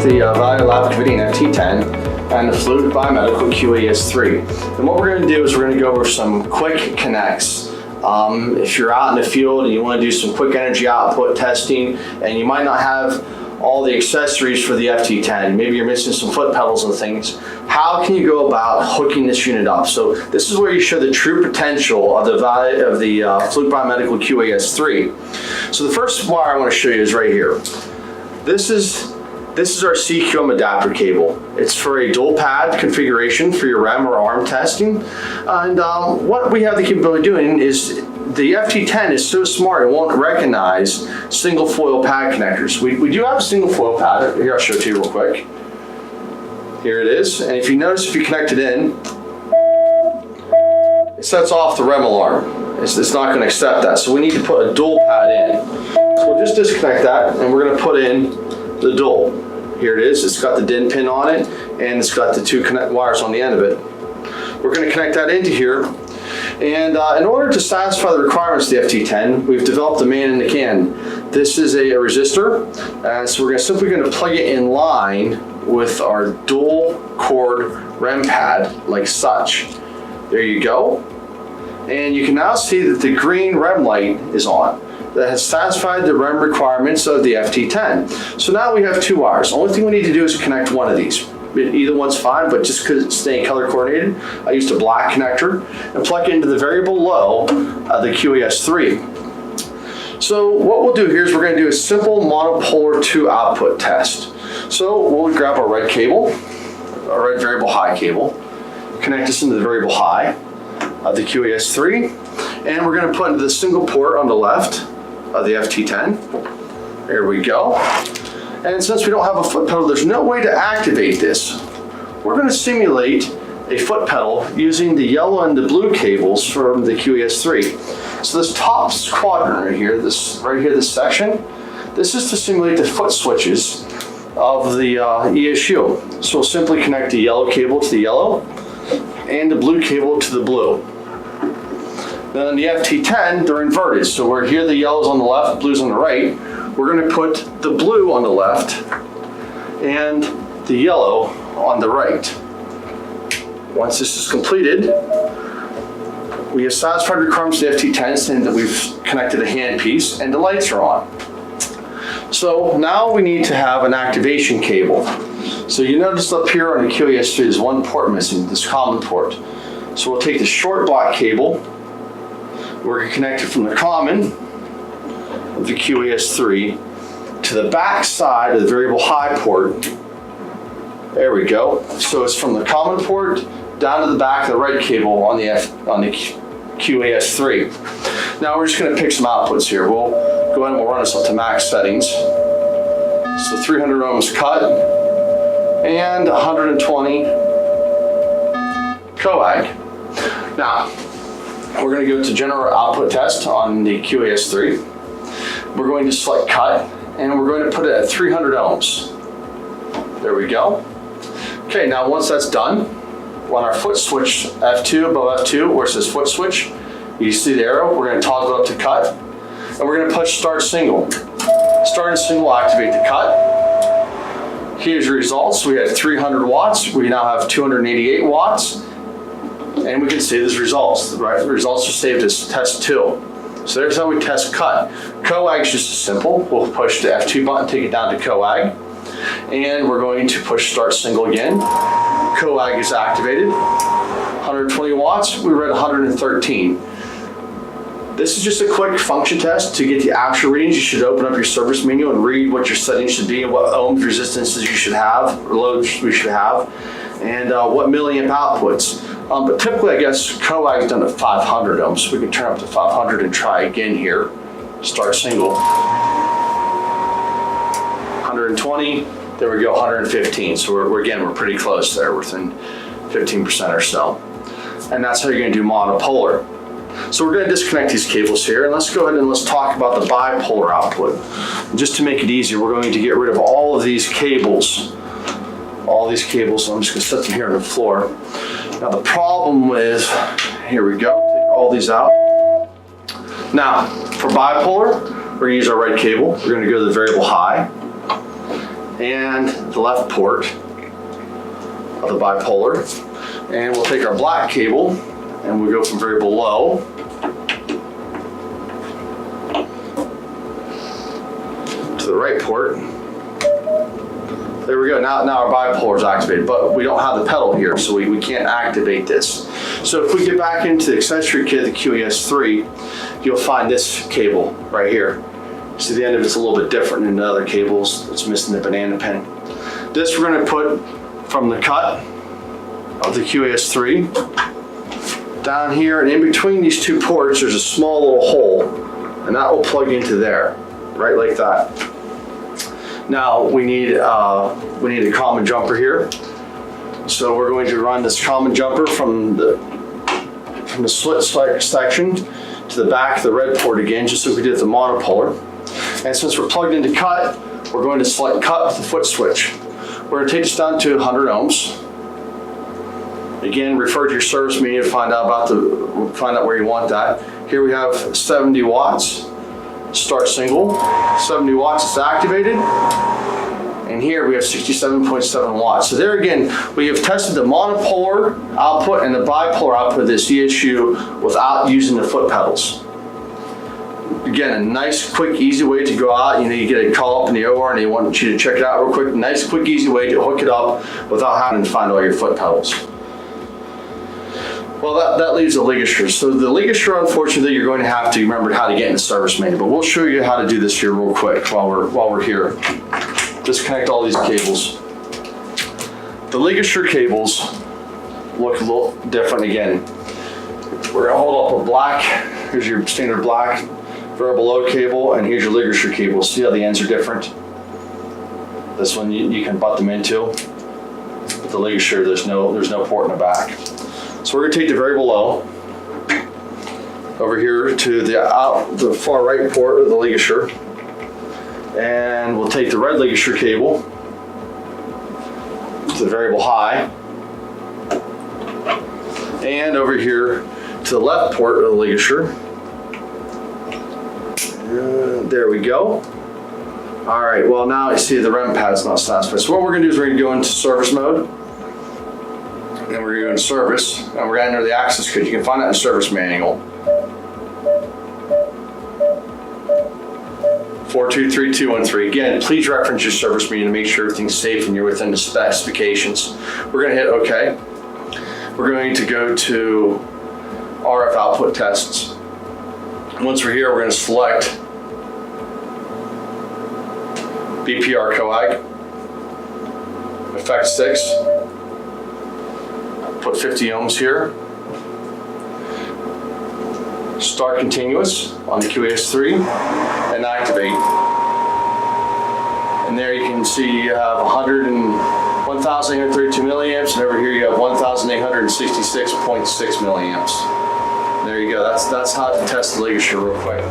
with the Biolab Covidien FT10 and the Fluke Biomedical QAS3. And what we're going to do is we're going to go over some quick connects. If you're out in the field and you want to do some quick energy output testing and you might not have all the accessories for the FT10, maybe you're missing some foot pedals and things, how can you go about hooking this unit up? So this is where you show the true potential of the Fluke Biomedical QAS3. So the first wire I want to show you is right here. This is our CQM adapter cable. It's for a dual pad configuration for your REM or arm testing. And what we have the capability of doing is the FT10 is so smart it won't recognize single foil pad connectors. We do have a single foil pad. Here, I'll show it to you real quick. Here it is. And if you notice, if you connect it in, it sets off the REM alarm. It's not going to accept that. So we need to put a dual pad in. So we'll just disconnect that and we're going to put in the dual. Here it is. It's got the DIN pin on it and it's got the two wires on the end of it. We're going to connect that into here. And in order to satisfy the requirements of the FT10, we've developed the man in the can. This is a resistor, so we're simply going to plug it in line with our dual cord REM pad, like such. There you go. And you can now see that the green REM light is on. That has satisfied the REM requirements of the FT10. So now we have two wires. The only thing we need to do is connect one of these. Either one's fine, but just because it's staying color coordinated, I used a black connector and plug it into the variable low of the QAS3. So what we'll do here is we're going to do a simple monopolar 2 output test. So we'll grab our red cable, our red variable high cable, connect this into the variable high of the QAS3, and we're going to put into the single port on the left of the FT10. There we go. And since we don't have a foot pedal, there's no way to activate this. We're going to simulate a foot pedal using the yellow and the blue cables from the QAS3. So this top quadrant right here, this section, this is to simulate the foot switches of the ESU. So we'll simply connect the yellow cable to the yellow and the blue cable to the blue. Then on the FT10, they're inverted. So where here the yellow's on the left, blue's on the right, we're going to put the blue on the left and the yellow on the right. Once this is completed, we have satisfied requirements of the FT10 saying that we've connected a handpiece and the lights are on. So now we need to have an activation cable. So you notice up here on the QAS3 there's one port missing, this common port. So we'll take the short black cable, we're going to connect it from the common of the QAS3 to the back side of the variable high port. There we go. So it's from the common port down to the back of the right cable on the QAS3. Now we're just going to pick some outputs here. We'll go ahead and we'll run this up to max settings. So 300 ohms cut and 120 coag. Now we're going to go to general output test on the QAS3. We're going to select cut and we're going to put it at 300 ohms. There we go. Okay, now once that's done, on our foot switch F2, above F2, where it says foot switch, you see the arrow, we're going to toggle up to cut and we're going to push start single. Starting single will activate the cut. Here's your results. We had 300 watts. We now have 288 watts. And we can see these results, right? The results are saved as test 2. So there's how we test cut. Coag is just as simple. We'll push the F2 button, take it down to coag. And we're going to push start single again. Coag is activated. 120 watts, we read 113. This is just a quick function test. To get the actual readings, you should open up your service manual and read what your settings should be and what ohms resistances you should have, or loads we should have, and what milliamp outputs. But typically, I guess, coag is done at 500 ohms. So we can turn up to 500 and try again here. Start single. 120, there we go, 115. So we're pretty close there, within 15% or so. And that's how you're going to do monopolar. So we're going to disconnect these cables here, and let's go ahead and let's talk about the bipolar output. And just to make it easier, we're going to get rid of all of these cables. So I'm just going to set them here on the floor. Now the problem is, here we go, take all these out. Now, for bipolar, we're going to use our red cable. We're going to go to the variable high. And the left port of the bipolar. And we'll take our black cable and we'll go from variable low to the right port. There we go. Now our bipolar is activated, but we don't have the pedal here, so we can't activate this. So if we get back into the accessory kit, the QES3, you'll find this cable right here. See, the end of it's a little bit different than the other cables. It's missing the banana pin. This we're going to put from the cut of the QES3 down here, and in between these two ports, there's a small little hole, and that will plug into there, right like that. Now we need a common jumper here. So we're going to run this common jumper from the slit section to the back of the red port again, just like we did with the monopolar. And since we're plugged into cut, we're going to select cut with the foot switch. We're going to take this down to 100 ohms. Again, refer to your service manual to find out where you want that. Here we have 70 watts. Start single, 70 watts is activated, and here we have 67.7 watts. So there again, we have tested the monopolar output and the bipolar output of this ESU without using the foot pedals. Again, a nice, quick, easy way to go out. You get a call up in the OR and they want you to check it out real quick. Nice, quick, easy way to hook it up without having to find all your foot pedals. Well, that leaves the Ligasure. So the Ligasure, unfortunately, you're going to have to remember how to get in the service manual, but we'll show you how to do this here real quick while we're here. Disconnect all these cables. The Ligasure cables look a little different again. We're gonna hold up a black, here's your standard black variable load cable, and here's your Ligasure cable. See how the ends are different? This one you can butt them into. With the Ligasure, there's no port in the back. So we're going to take the variable low over here to the far right port of the Ligasure, and we'll take the red Ligasure cable to the variable high, and over here to the left port of the Ligasure. There we go. All right, well now you see the REM pad's not satisfied. So what we're going to do is we're going to go into service mode. And then we're going to go into service, and we're going to enter the access code. You can find that in the service manual. 423213. Again, please reference your service manual to make sure everything's safe and you're within the specifications. We're going to hit OK. We're going to go to RF output tests. Once we're here, we're going to select BPR coag, effect 6. Put 50 ohms here. Start continuous on the QES3 and activate. And there you can see you have 1,832 milliamps, and over here you have 1,866.6 milliamps. There you go. That's how to test the Ligasure real quick.